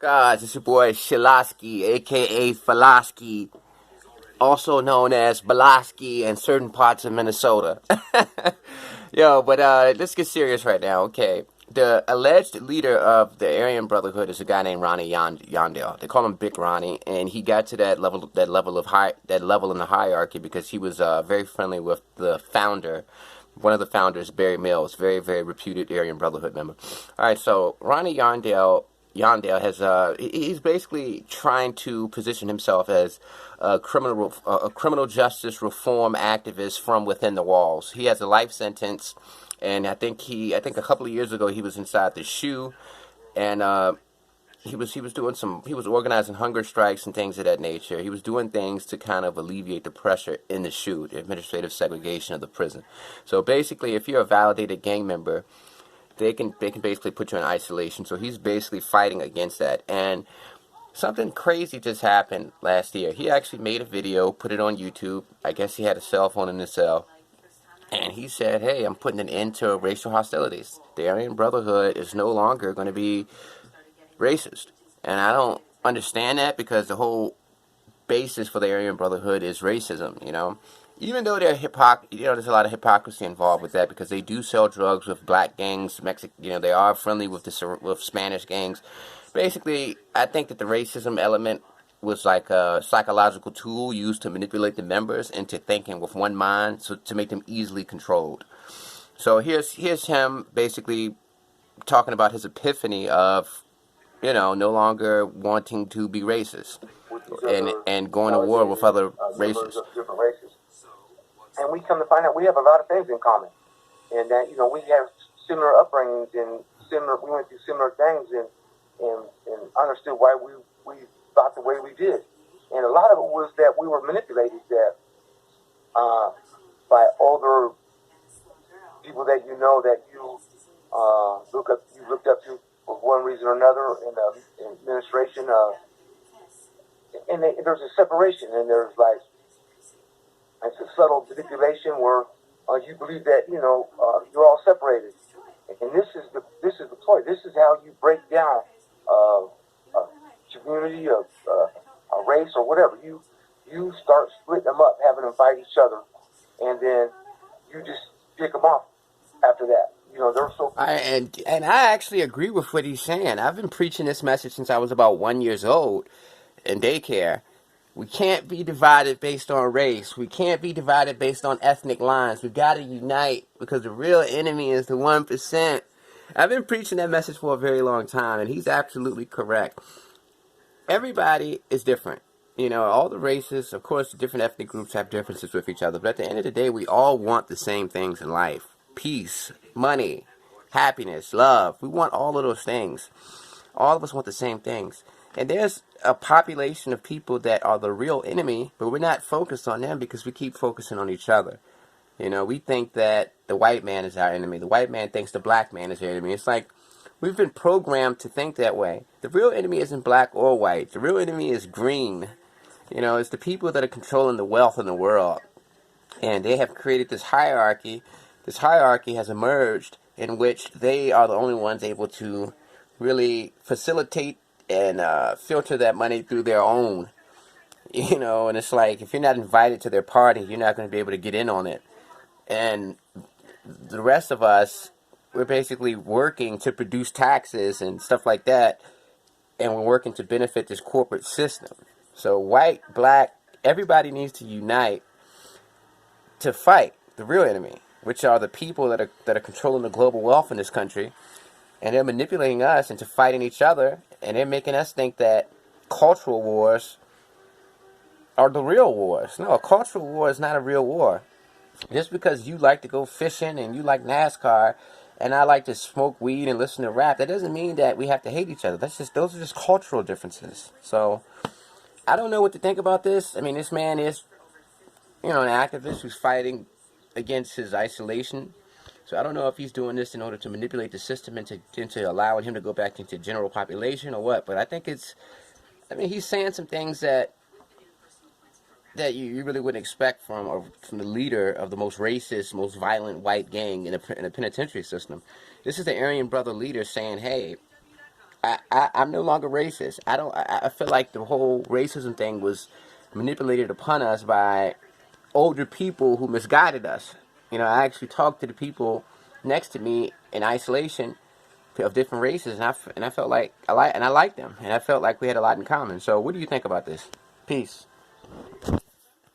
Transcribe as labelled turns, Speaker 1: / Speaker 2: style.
Speaker 1: Guys, it's your boy Shilasky, aka Falasky, also known as Balaski in certain parts of Minnesota. Yo, but let's get serious right now, okay? The alleged leader of the Aryan Brotherhood is a guy named Ronnie Yandell. They call him Big Ronnie, and he got to that level in the hierarchy because he was very friendly with the founder, one of the founders, Barry Mills, very very reputed Aryan Brotherhood member. All right, so Ronnie Yandell has he's basically trying to position himself as a criminal justice reform activist from within the walls. He has a life sentence, and I think a couple of years ago he was inside the SHU, and he was organizing hunger strikes and things of that nature. He was doing things to kind of alleviate the pressure in the SHU, the administrative segregation of the prison. So basically, if you're a validated gang member, they can basically put you in isolation. So he's basically fighting against that. And something crazy just happened last year. He actually made a video, put it on YouTube. I guess he had a cell phone in his cell. And he said, hey, I'm putting an end to racial hostilities. The Aryan Brotherhood is no longer going to be racist. And I don't understand that because the whole basis for the Aryan Brotherhood is racism, you know. Even though there's a lot of hypocrisy involved with that because they do sell drugs with black gangs, they are friendly with Spanish gangs. Basically, I think that the racism element was like a psychological tool used to manipulate the members into thinking with one mind, so to make them easily controlled. So here's him basically talking about his epiphany of, no longer wanting to be racist and going to war with other races.
Speaker 2: Different races. And we come to find out we have a lot of things in common. And that, we have similar upbringings and we went through similar things and understood why we thought the way we did. And a lot of it was that we were manipulated by older people that that you looked up to for one reason or another in the administration. And there's a separation, and there's it's a subtle manipulation where you believe that you're all separated, and this is the ploy. This is how you break down a community, a race, or whatever. You start splitting them up, having them fight each other, and then you just pick them off after that. They're so.
Speaker 1: And I actually agree with what he's saying. I've been preaching this message since I was about 1 year old in daycare. We can't be divided based on race. We can't be divided based on ethnic lines. We've got to unite because the real enemy is the 1%. I've been preaching that message for a very long time, and he's absolutely correct. Everybody is different. All the races, of course, the different ethnic groups have differences with each other, but at the end of the day, we all want the same things in life. Peace, money, happiness, love. We want all of those things. All of us want the same things. And there's a population of people that are the real enemy, but we're not focused on them because we keep focusing on each other. We think that the white man is our enemy. The white man thinks the black man is our enemy. It's like we've been programmed to think that way. The real enemy isn't black or white. The real enemy is green. It's the people that are controlling the wealth in the world. And they have created this hierarchy. This hierarchy has emerged in which they are the only ones able to really facilitate and filter that money through their own, and it's like if you're not invited to their party, you're not going to be able to get in on it. And the rest of us, we're basically working to produce taxes and stuff like that, and we're working to benefit this corporate system. So white, black, everybody needs to unite to fight the real enemy, which are the people that are controlling the global wealth in this country. And they're manipulating us into fighting each other, and they're making us think that cultural wars are the real wars. No, a cultural war is not a real war. Just because you like to go fishing and you like NASCAR, and I like to smoke weed and listen to rap, that doesn't mean that we have to hate each other. Those are just cultural differences. So I don't know what to think about this. I mean, this man is, an activist who's fighting against his isolation. So I don't know if he's doing this in order to manipulate the system into allowing him to go back into general population or what. But I think he's saying some things that you really wouldn't expect from the leader of the most racist, most violent white gang in a penitentiary system. This is the Aryan Brother leader saying, hey, I'm no longer racist. I feel like the whole racism thing was manipulated upon us by older people who misguided us. You know, I actually talked to the people next to me in isolation of different races, and I felt like I liked them, and I felt like we had a lot in common. So, what do you think about this? Peace.